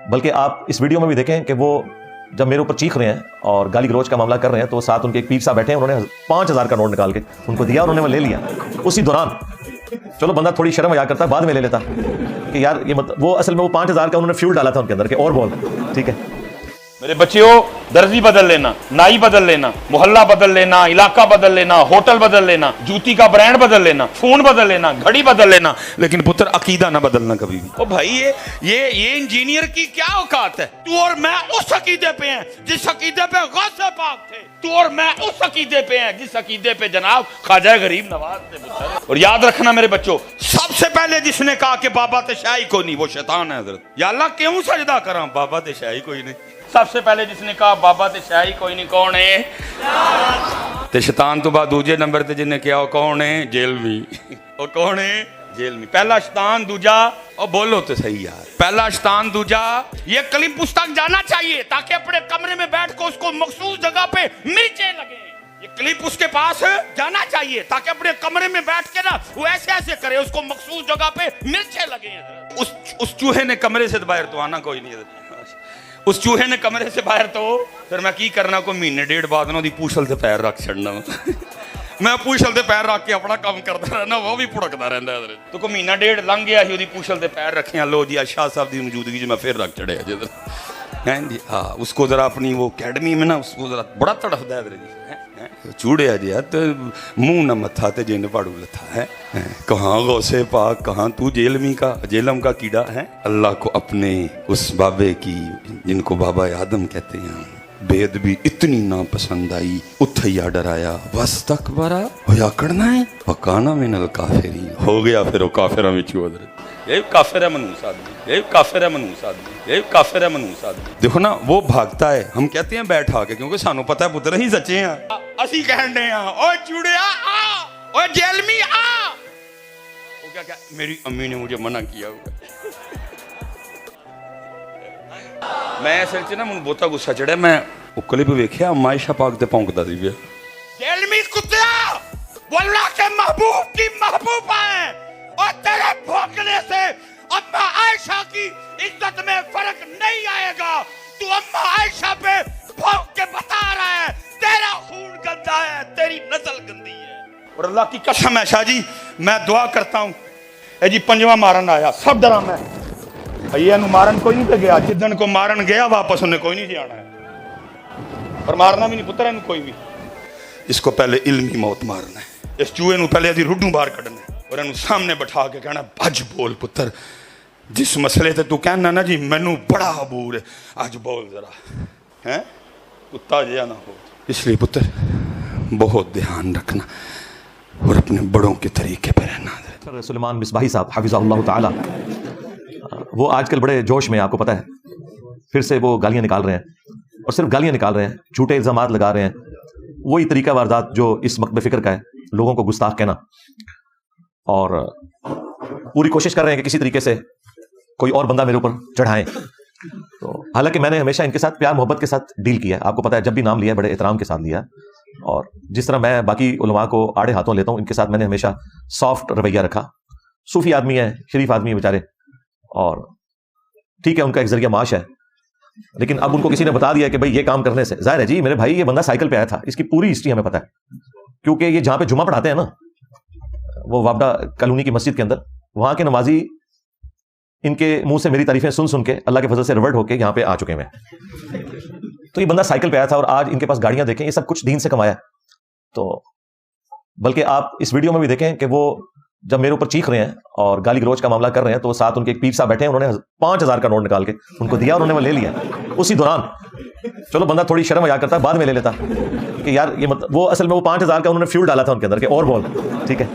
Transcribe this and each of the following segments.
بلکہ آپ اس ویڈیو میں بھی دیکھیں کہ وہ جب میرے اوپر چیخ رہے ہیں اور گالی گلوچ کا معاملہ کر رہے ہیں تو ساتھ ان کے ایک پیر صاحب بیٹھے ہیں, انہوں نے 5,000 کا نوٹ نکال کے ان کو دیا, انہوں نے وہ لے لیا اسی دوران. چلو بندہ تھوڑی شرم حیا کرتا ہے, بعد میں لے لیتا کہ یار یہ وہ اصل میں وہ 5,000 کا انہوں نے فیول ڈالا تھا ان کے اندر کہ اور بول. ٹھیک ہے میرے بچیوں, درزی بدل لینا, نائی بدل لینا, محلہ بدل لینا, علاقہ بدل لینا, ہوٹل بدل لینا, جوتی کا برانڈ بدل لینا, فون بدل لینا, گھڑی بدل لینا, لیکن پتر عقیدہ نہ بدلنا کبھی بھی. او بھائی یہ انجینئر کی کیا اوقات ہے؟ تو اور میں اس عقیدے پہ ہیں جس عقیدے پہ غوث پاک تھے, تو اور میں اس عقیدے پہ ہیں جس عقیدے پہ جناب خواجہ غریب نواز تھے. اور یاد رکھنا میرے بچوں, سب سے پہلے جس نے کہا کہ بابا تشائی کوئی نہیں وہ شیطان ہے حضرت. یا اللہ کیوں سجدہ کراں, بابا تشائی کوئی نہیں. سب سے پہلے جس نے کہا بابا تے شاہی کوئی نہیں, کون ہے؟ تے شیطان تو بعد دوجے نمبر تے جن نے کیا, وہ کون ہے؟ جیل میں. وہ کون ہے؟ جیل میں. پہلا شیطان, دوجا اور بولو تو صحیح یار, پہلا شیطان, دوجا یہ کلیم پستک جانا چاہیے تاکہ اپنے کمرے میں بیٹھ کے اس کو مخصوص جگہ پہ مرچیں لگیں. یہ کلپ اس کے پاس جانا چاہیے تاکہ اپنے کمرے میں بیٹھ کے نا وہ ایسے ایسے کرے, اس کو مخصوص جگہ پہ مرچیں لگیں. اس چوہے نے کمرے سے باہر تو آنا کوئی نہیں, اس چوہے نے کمرے سے باہر تو پھر میں کی کرنا, کو مہینے ڈیڑھ بعد نا دی پوچھل تے پیر رکھ چھڑنا. میں پوچھل تے پیر رکھ کے اپنا کام کرتا رہنا, وہ بھی پڑکتا رہتا ہے. تو کو مہینہ ڈیڑھ لنگ گیا ہی, دی پوچھل تے پیر رکھے, لو جی شاہ صاحب دی موجودگی جی میں پھر رکھ چڑھے جی. ہاں اس کو ذرا اپنی وہ اکیڈمی میں نا اس کو ذرا بڑا تڑفدا ہے جی. چوڑیا جی تو منہ نہ متھا تے جن پاڑو لتھا ہے. کہاں غوث پاک, کہاں تو جیلمی کا جیلم کا کیڑا ہے. اللہ کو اپنے اس بابے کی جن کو بابا آدم کہتے ہیں بے ادبی اتنی ناپسند آئی, اتھیا ڈرایا, واستکبرا ہویا کرنا ہے, وکانا من الکافرین, ہو گیا پھر وہ کافراں وچ حضرت. یہ کافر ہے منوس آدمی, یہ کافر ہے منوس آدمی, یہ کافر ہے منوس آدمی. دیکھو نا وہ بھاگتا ہے, ہم کہتے ہیں بیٹھا کے کیونکہ سانو پتہ ہے پتر ہی سچے ہیں. اسی کہن دے ہیں او چوڑیا آ, او جیلمی آ. وہ کیا میری امی نے مجھے منع کیا ہوگا. میں اصل چ نا من بہتا غصہ چڑھا, میں وہ کلپ ویکھیا عائشہ پاک تے پونکدا سی. جیلمی کتیا وہ اللہ کے محبوب کی محبوبہ ہے, اور تیرے بھونکنے سے اما عائشہ کی عزت میں فرق نہیں آئے گا. تو اما عائشہ پہ بھونک کے بتا رہا ہے تیرا خون گندا ہے, تیری نسل گندی ہے. اور اللہ کی قسم ہے شاہ جی, میں دعا کرتا ہوں اے جی پنجواں مارن آیا, سب ڈرا میں یہ مارن کوئی نہیں گیا, جدن کو مارن گیا واپس انہیں کوئی نہیں جانا ہے, اور مارنا بھی نہیں پتر ہے کوئی بھی. اس کو پہلے علمی موت مارنا ہے, اس چوہے نو پہلے ادھی روڈوں باہر کڈنا ہے, اور انہوں سامنے بٹھا کے کہنا بھج بول پتر, جس مسئلے تے تو کہنا نا جی مینوں بڑا عبور ہے, آج بول ذرا ہیں کتا جیا نہ ہو. اس لیے پتر بہت دھیان رکھنا اور اپنے بڑوں کے طریقے پہ رہنا. سلیمان مصباحی صاحب حفظہ اللہ تعالی, وہ آج کل بڑے جوش میں, آپ کو پتہ ہے پھر سے وہ گالیاں نکال رہے ہیں, اور صرف گالیاں نکال رہے ہیں, جھوٹے الزامات لگا رہے ہیں. وہی طریقہ واردات جو اس مکتب فکر کا ہے, لوگوں کو گستاخ کہنا, اور پوری کوشش کر رہے ہیں کہ کسی طریقے سے کوئی اور بندہ میرے اوپر چڑھائیں. تو حالانکہ میں نے ہمیشہ ان کے ساتھ پیار محبت کے ساتھ ڈیل کیا ہے, آپ کو پتہ ہے جب بھی نام لیا بڑے احترام کے ساتھ لیا, اور جس طرح میں باقی علماء کو آڑے ہاتھوں لیتا ہوں, ان کے ساتھ میں نے ہمیشہ سافٹ رویہ رکھا. صوفی آدمی ہے, شریف آدمی ہے بیچارے, اور ٹھیک ہے ان کا ایک ذریعہ معاش ہے, لیکن اب ان کو کسی نے بتا دیا کہ بھائی یہ کام کرنے سے, ظاہر ہے جی میرے بھائی یہ بندہ سائیکل پہ آیا تھا, اس کی پوری ہسٹری ہمیں پتہ ہے, کیونکہ یہ جہاں پہ جمعہ پڑھاتے ہیں نا وہ وابڈا کالونی کی مسجد کے اندر, وہاں کے نمازی ان کے منہ سے میری تعریفیں سن سن کے اللہ کے فضل سے ریورٹ ہو کے یہاں پہ آ چکے ہیں. تو یہ بندہ سائیکل پہ آیا تھا, اور آج ان کے پاس گاڑیاں دیکھیں, یہ سب کچھ دین سے کمایا. تو بلکہ آپ اس ویڈیو میں بھی دیکھیں کہ وہ جب میرے اوپر چیخ رہے ہیں اور گالی گلوچ کا معاملہ کر رہے ہیں تو ساتھ ان کے ایک پیر صاحب بیٹھے ہیں, انہوں نے 5,000 کا نوٹ نکال کے ان کو دیا, انہوں نے وہ لے لیا اسی دوران. چلو بندہ تھوڑی شرم حیا کرتا ہے, بعد میں لے لیتا کہ یار یہ وہ اصل میں وہ 5,000 کا انہوں نے فیول ڈالا تھا ان کے اندر کہ اور بول. ٹھیک ہے,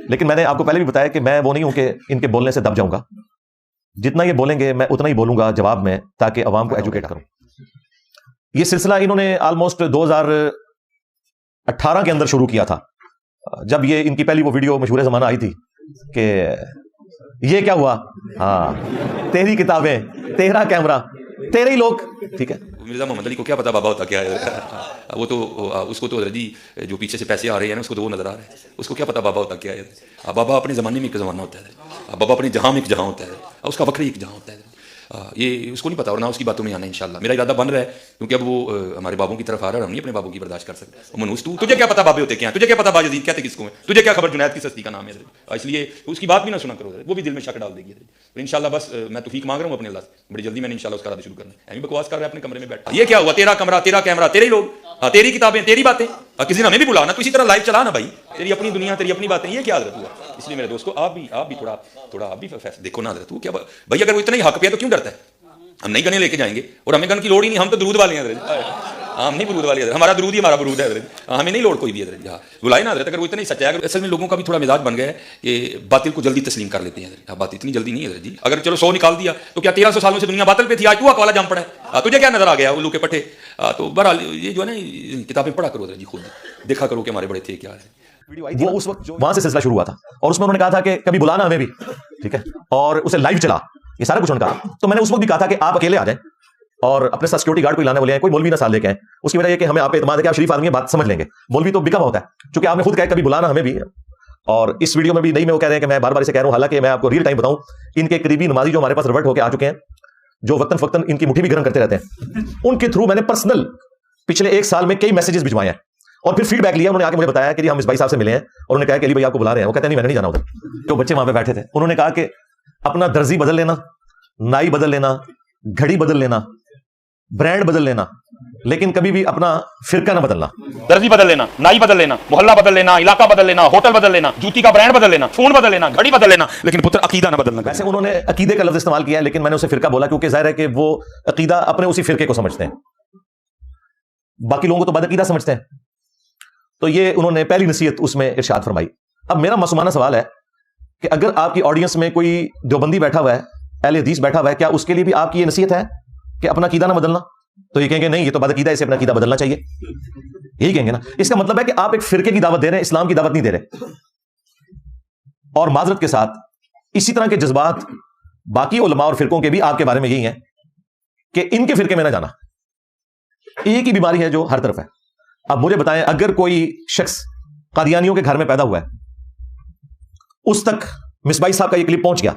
لیکن میں نے آپ کو پہلے بھی بتایا کہ میں وہ نہیں ہوں کہ ان کے بولنے سے دب جاؤں گا. جتنا یہ بولیں گے میں اتنا ہی بولوں گا جواب میں, تاکہ عوام کو ایجوکیٹ کروں. یہ سلسلہ انہوں نے آلموسٹ 2018 کے اندر شروع کیا تھا, جب یہ ان کی پہلی وہ ویڈیو مشہور زمانہ آئی تھی کہ یہ کیا ہوا, ہاں تیری کتابیں, تیرا کیمرہ, تیرے ہی لوگ. ٹھیک ہے, مرزا محمد علی کو کیا پتا بابا ہوتا کیا ہے, وہ تو اس کو تو جی جو پیچھے سے پیسے آ رہے ہیں نا اس کو تو وہ نظر آ رہا ہے, اس کو کیا پتا بابا ہوتا کیا ہے. بابا اپنے زمانے میں ایک زمانہ ہوتا ہے, بابا اپنے جہاں میں ایک جہاں ہوتا ہے, اس کا وقت ایک جہاں ہوتا ہے. یہ اس کو نہیں پتا اور نہ اس کی باتوں میں آنا ہے انشاءاللہ. میرا ارادہ بن رہا ہے کیونکہ اب وہ ہمارے بابوں کی طرف آ رہا ہے, ہم نہیں اپنے بابوں کی برداشت کر سکتے. منوس تجھے کیا پتا بابے ہوتے کیا ہیں, تجھے کیا پتا باجدید کہتے کس کو ہیں, تجھے کیا خبر جنید کی سستی کا نام ہے, اس لیے اس کی بات بھی نہ سنا کرو, وہ بھی دل میں شک ڈال دے گی. تو انشاءاللہ بس میں توفیق مانگ رہا ہوں اپنے اللہ سے, بڑی جلدی میں نے انشاءاللہ اس کا ارادہ شروع کرنا ہے. ایویں بکواس کر رہا ہے اپنے کمرے میں بیٹھا, یہ کیا ہوا, تیرا کمرہ, تیرا کیمرہ, تیرے ہی لوگ, تیری کتابیں, تیری باتیں, کسی نے ہمیں بھی بلانا, تو اسی طرح لائیو چلا نا بھائی, تیری اپنی دنیا, تیری اپنی باتیں, یہ کیا حضرت ہوا. اس لیے میرے دوست کو آپ بھی تھوڑا آپ بھی دیکھو نا حضرت, کیا بھائی اگر وہ اتنا ہی حق پہ ہے تو کیوں ڈرتا ہے. ہم نہیں گنے لے کے جائیں گے اور ہمیں گن کی لوڑ ہی نہیں, ہم تو درود والے ہیں حضرت, ہم نہیں برود والے حضرت, ہمارا درود ہی ہمارا برود ہے حضرت, ہمیں نہیں لوڑ کوئی بھی حضرت. ہاں بلائے نا حضرت, اگر وہ اتنا ہی سچا ہے. اگر اصل میں لوگوں کا بھی تھوڑا مزاج بن گیا ہے کہ باطل کو جلدی تسلیم کر لیتے ہیں حضرت. بات اتنی جلدی نہیں ہے حضرت جی, اگر چلو 100 نکال دیا تو کیا 1300 سالوں سے دنیا باطل پہ تھی, آج تو اکوالا جام پڑا ہے, تجھے کیا نظر آ گیا الو کے پٹھے. تو بہرحال یہ جو ہے نا کتابیں پڑھا کرو حضرت جی, خود دیکھا کرو کہ ہمارے بڑے تھے کیا ہے. وہ اس وقت وہاں سے سلسلہ شروع ہوا تھا اور اس میں انہوں نے کہا تھا کہ کبھی بلانا ہمیں بھی, ٹھیک ہے, اور اسے لائیو چلا, یہ سارا کچھ انہوں نے کہا. تو میں نے اس وقت بھی کہا تھا کہ آپ اکیلے آ جائیں اور اپنے ساتھ سیکورٹی گارڈ کو لانے والے ہیں, کوئی مولوی نہ ساتھ لے کے آئیں. اس کی وجہ یہ کہ ہمیں آپ پہ اعتماد ہے کہ آپ شریف آدمی بات سمجھ لیں گے, مولوی تو بکا ہوتا ہے, چونکہ آپ نے خود کہا کبھی بلانا ہمیں بھی. اور اس ویڈیو میں بھی نہیں میں وہ کہہ رہے ہیں کہ میں بار بار اسے کہہ رہا ہوں, حالانکہ میں آپ کو ریئل ٹائم بتاؤں, ان کے قریبی نمازی جو ہمارے پاس ریورٹ ہو کے آ چکے ہیں, جو وقتاً فوقتاً ان کی مٹھی بھی گرم کرتے رہتے ہیں, ان کے تھرو میں نے پرسنل پچھلے 1 سال میں کئی میسیجز بھجوائے ہیں اور پھر فیڈ بیک لیا. انہوں نے آ کے مجھے بتایا کہ ہم اس بھائی صاحب سے ملے ہیں اور انہوں نے کہا کہ علی بھائی آپ کو بلا رہے ہیں. وہ کہتے ہیں نہیں میں نے نہیں جانا ادھر. تو بچے وہاں پہ بیٹھے تھے, انہوں نے کہا کہ اپنا درزی بدل لینا, نائی بدل لینا, گھڑی بدل لینا, برانڈ بدل لینا, لیکن کبھی بھی اپنا فرقہ نہ بدلنا. درزی بدل لینا, نائی بدل لینا, محلہ بدل لینا, علاقہ بدل لینا, ہوٹل بدل لینا, جوتی کا برانڈ بدل لینا, فون بدل لینا, گھڑی بدل لینا, لیکن پتر عقیدہ نہ بدلنا. ویسے انہوں نے عقیدے کا لفظ استعمال کیا ہے, لیکن میں نے اسے فرقہ بولا کیونکہ ظاہر ہے کہ وہ عقیدہ اپنے اسی فرقے کو سمجھتے ہیں, باقی لوگوں کو تو بدعقیدہ سمجھتے ہیں. تو یہ انہوں نے پہلی نصیحت اس میں ارشاد فرمائی. اب میرا معصومانہ سوال ہے کہ اگر آپ کی آڈینس میں کوئی دیوبندی بیٹھا ہوا ہے, اہل حدیث بیٹھا ہوا ہے, کیا اس کے لیے بھی آپ کی یہ نصیحت ہے کہ اپنا عقیدہ نہ بدلنا؟ تو یہ کہیں گے نہیں یہ تو بدعقیدہ ہے, اسے اپنا عقیدہ بدلنا چاہیے, یہی کہیں گے نا. اس کا مطلب ہے کہ آپ ایک فرقے کی دعوت دے رہے ہیں, اسلام کی دعوت نہیں دے رہے. اور معذرت کے ساتھ اسی طرح کے جذبات باقی علماء اور فرقوں کے بھی آپ کے بارے میں یہی ہیں کہ ان کے فرقے میں نہ جانا. ایک ہی بیماری ہے جو ہر طرف ہے. اب مجھے بتائیں, اگر کوئی شخص قادیانیوں کے گھر میں پیدا ہوا ہے, اس تک مصباحی صاحب کا یہ کلپ پہنچ گیا,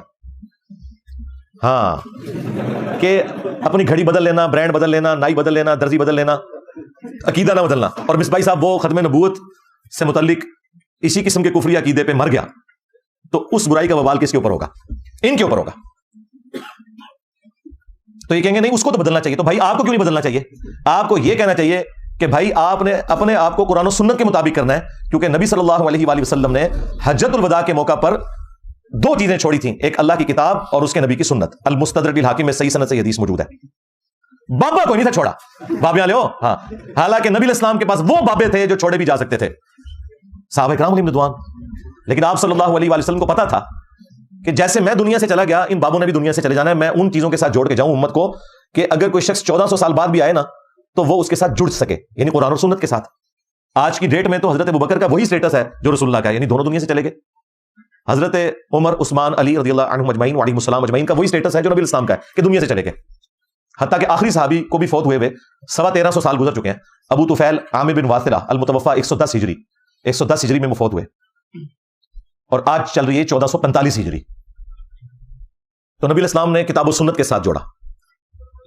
ہاں, کہ اپنی گھڑی بدل لینا, برانڈ بدل لینا, نائی بدل لینا, درزی بدل لینا, عقیدہ نہ بدلنا, اور مصباحی صاحب وہ ختم نبوت سے متعلق اسی قسم کے کفری عقیدے پہ مر گیا, تو اس برائی کا وبال کس کے اوپر ہوگا؟ ان کے اوپر ہوگا. تو یہ کہیں گے نہیں اس کو تو بدلنا چاہیے. تو بھائی آپ کو کیوں نہیں بدلنا چاہیے؟ آپ کو یہ کہنا چاہیے کہ بھائی آپ نے اپنے آپ کو قرآن و سنت کے مطابق کرنا ہے, کیونکہ نبی صلی اللہ علیہ وآلہ وسلم نے حجۃ الوداع کے موقع پر 2 چیزیں چھوڑی تھیں, ایک اللہ کی کتاب اور اس کے نبی کی سنت. المستدرک الحاکم میں صحیح سند سے حدیث موجود ہے. بابا کو نہیں تھا چھوڑا, بابے والے ہو, ہاں, حالانکہ نبی علیہ السلام کے پاس وہ بابے تھے جو چھوڑے بھی جا سکتے تھے, صحابہ کرام علیہم رضوان. لیکن آپ صلی اللہ علیہ وآلہ وسلم کو پتا تھا کہ جیسے میں دنیا سے چلا گیا, ان بابوں نے بھی دنیا سے چلے جانا ہے. میں ان چیزوں کے ساتھ جوڑ کے جاؤں امت کو کہ اگر کوئی شخص 1400 سال بعد بھی آئے نا تو وہ اس کے ساتھ جڑ سکے, یعنی قرآن اور سنت کے ساتھ. آج کی ڈیٹ میں تو حضرت ابوبکر کا وہی سٹیٹس ہے جو رسول اللہ کا ہے, یعنی دونوں دنیا سے چلے گئے. حضرت عمر, عثمان, علی رضی اللہ عنہم اجمعین وعلیہم السلام اجمعین کا وہی سٹیٹس ہے جو نبی الاسلام کا ہے کہ دنیا سے چلے گئے. حتیٰ کہ آخری صحابی کو بھی فوت ہوئے 1350 سال گزر چکے ہیں. ابو طفیل عامر بن واثلہ المتوفا 110 ہجری میں فوت ہوئے, اور آج چل رہی ہے 1445 ہجری. تو نبی الاسلام نے کتاب و سنت کے ساتھ جوڑا,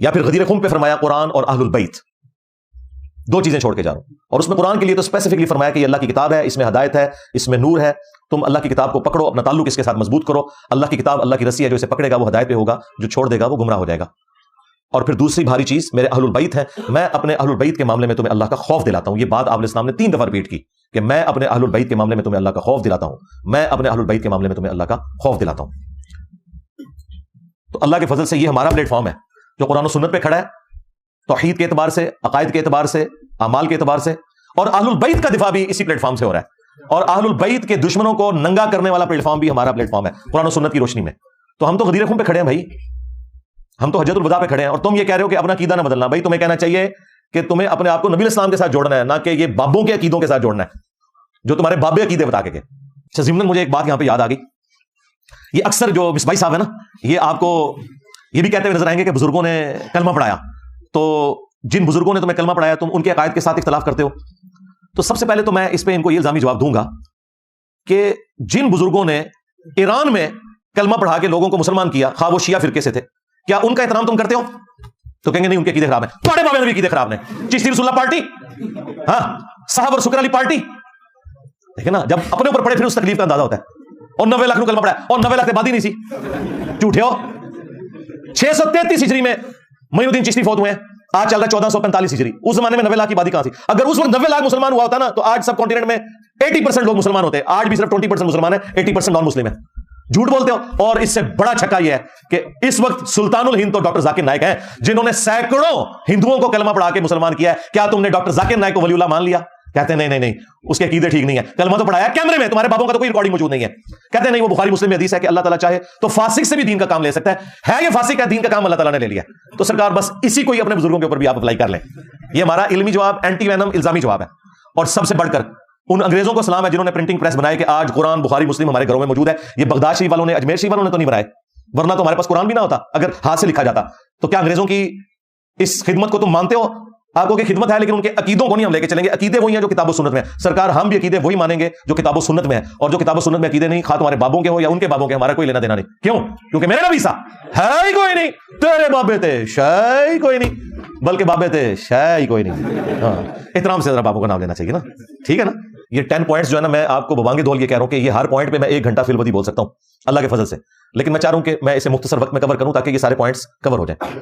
یا پھر غدیر خم پہ فرمایا قرآن اور اہل البیت, 2 چیزیں چھوڑ کے جا رہا ہوں. اور اس میں قرآن کے لیے تو اسپیسیفکلی فرمایا کہ یہ اللہ کی کتاب ہے, اس میں ہدایت ہے, اس میں نور ہے, تم اللہ کی کتاب کو پکڑو, اپنا تعلق اس کے ساتھ مضبوط کرو. اللہ کی کتاب اللہ کی رسی ہے, جو اسے پکڑے گا وہ ہدایت پہ ہوگا, جو چھوڑ دے گا وہ گمراہ ہو جائے گا. اور پھر دوسری بھاری چیز میرے اہل البیت ہیں, میں اپنے اہل البیت کے معاملے میں تمہیں اللہ کا خوف دلاتا ہوں. یہ بات آپ علیہ السلام نے 3 دفعہ ریپیٹ کی کہ میں اپنے اہل البیت کے معاملے میں تمہیں اللہ کا خوف دلاتا ہوں, میں اپنے اہل البیت کے معاملے میں تمہیں اللہ کا خوف دلاتا ہوں. تو اللہ کے فضل سے یہ ہمارا پلیٹ فارم ہے جو قرآن و سنت پہ کھڑا ہے, توحید کے اعتبار سے, عقائد کے اعتبار سے, اعمال کے اعتبار سے, اور اہل البیت کا دفاع بھی اسی پلیٹ فارم سے ہو رہا ہے. اور اہل البیت کے دشمنوں کو ننگا کرنے والا پلیٹ فارم بھی ہمارا پلیٹ فارم ہے قرآن و سنت کی روشنی میں. تو ہم تو غدیر خم پہ کھڑے ہیں بھائی, ہم تو حجۃ الوداع پہ کھڑے ہیں, اور تم یہ کہہ رہے ہو کہ اپنا عقیدہ نہ بدلنا. بھائی تمہیں کہنا چاہیے کہ تمہیں اپنے آپ کو نبی الاسلام کے ساتھ جوڑنا ہے, نہ کہ یہ بابوں کے عقیدوں کے ساتھ جوڑنا ہے جو تمہارے بابے عقیدے بتا کے گئے. اچھا ضمن مجھے ایک بات یہاں پہ یاد آ گئی. یہ اکثر جو مصباحی صاحب ہے نا, یہ آپ کو یہ بھی کہتے ہوئے نظر آئیں گے کہ بزرگوں نے کلمہ پڑھایا, تو جن بزرگوں نے تمہیں کلمہ پڑھایا تم ان کے عقائد کے ساتھ اختلاف کرتے ہو. تو سب سے پہلے تو میں اس پہ ان کو یہ الزامی جواب دوں گا کہ جن بزرگوں نے ایران میں کلمہ پڑھا کے لوگوں کو مسلمان کیا, خواہ وہ شیعہ فرقے سے تھے کیا ان کا احترام تم کرتے ہو؟ تو کہیں گے نہیں ان کے عقیدے خراب ہیں. بڑے بابے نبی عقیدے خراب ہیں. چشتی رسول اللہ پارٹی, ہاں صاحب اور شکر علی پارٹی. دیکھیں نا, جب اپنے اوپر پڑے پھر اس تکلیف کا اندازہ ہوتا ہے. اور 90 لاکھ کلمہ پڑا ہے, اور 90 لاکھ سے آبادی نہیں سی. جھوٹے ہو. 633 ہجری میں معین الدین چشتی فوت ہوئے ہیں, آج چل رہا ہے 1445 ہجری. اس زمانے میں 90 لاکھ کی آبادی کہاں تھی؟ اگر اس وقت 90 لاکھ مسلمان ہوا ہوتا نا تو آج سب کانٹیننٹ میں 80% لوگ مسلمان ہوتے ہیں. آج بھی صرف 20% مسلمان ہیں, 80% نان مسلم ہیں. جھوٹ بولتے ہو. اور اس سے بڑا چھکا یہ ہے کہ اس وقت سلطان الہند تو ڈاکٹر ذاکر نائک ہیں, جنہوں نے سینکڑوں ہندوؤں کو کلمہ پڑھا کے مسلمان کیا ہے. کیا تم نے ڈاکٹر ذاکر نائک کو ولی اللہ مان لیا؟ کہتے ہیں نہیں, اس کے عقیدے ٹھیک نہیں ہے. کلمہ تو پڑھایا کیمرے میں, تمہارے بابوں کا تو کوئی ریکارڈنگ موجود نہیں ہے. کہتے ہیں نہیں, وہ بخاری مسلم میں حدیث ہے کہ اللہ تعالیٰ چاہے تو فاسق سے بھی دین کا کام لے سکتا ہے. یہ فاسق ہے, دین کا کام اللہ تعالیٰ نے لے لیا. تو سرکار بس اسی کو ہی اپنے بزرگوں کے اوپر بھی آپ اپلائی کر لیں. یہ ہمارا علمی جواب, اینٹی وینم الزامی جواب ہے. اور سب سے بڑھ کر ان انگریزوں کو سلام ہے جنہوں نے پرنٹنگ پریس بنائے کہ آج قرآن بخاری مسلم ہمارے گھروں میں موجود ہے. یہ بغداد شریف والوں نے, اجمیر شریف والوں نے تو نہیں بنائے, ورنہ تو ہمارے پاس قرآن بھی نہ ہوتا اگر ہاتھ سے لکھا جاتا. تو کیا انگریزوں کی اس خدمت کو تم مانتے ہو؟ آپ کو کہ خدمت ہے, لیکن ان کے عقیدوں کو نہیں ہم لے کے چلیں گے. عقیدے وہی ہیں جو کتاب و سنت میں. سرکار ہم بھی عقیدے وہی مانیں گے جو کتاب و سنت میں ہے. اور جو کتاب و سنت میں عقیدے نہیں, خواہ تمہارے بابوں کے ہو یا ان کے بابوں کے, ہمارا کوئی لینا دینا نہیں. کیوں؟ کیونکہ میرے نبی سا ہے ہی کوئی نہیں, تیرے بابے تھے شے ہی کوئی نہیں, بلکہ بابے تھے شے ہی کوئی نہیں. ہاں, احترام سے ذرا بابوں کا نام لینا چاہیے نا. ٹھیک ہے نا. یہ 10 پوائنٹس جو ہے نا, میں آپ کو بوانگے دول یہ کہہ رہا ہوں کہ یہ ہر پوائنٹ پہ میں 1 گھنٹہ فی الوقت بول سکتا ہوں اللہ کے فضل سے, لیکن میں چاہ رہا ہوں کہ میں اسے مختصر وقت میں کور کروں تاکہ یہ سارے پوائنٹس کور ہو جائیں.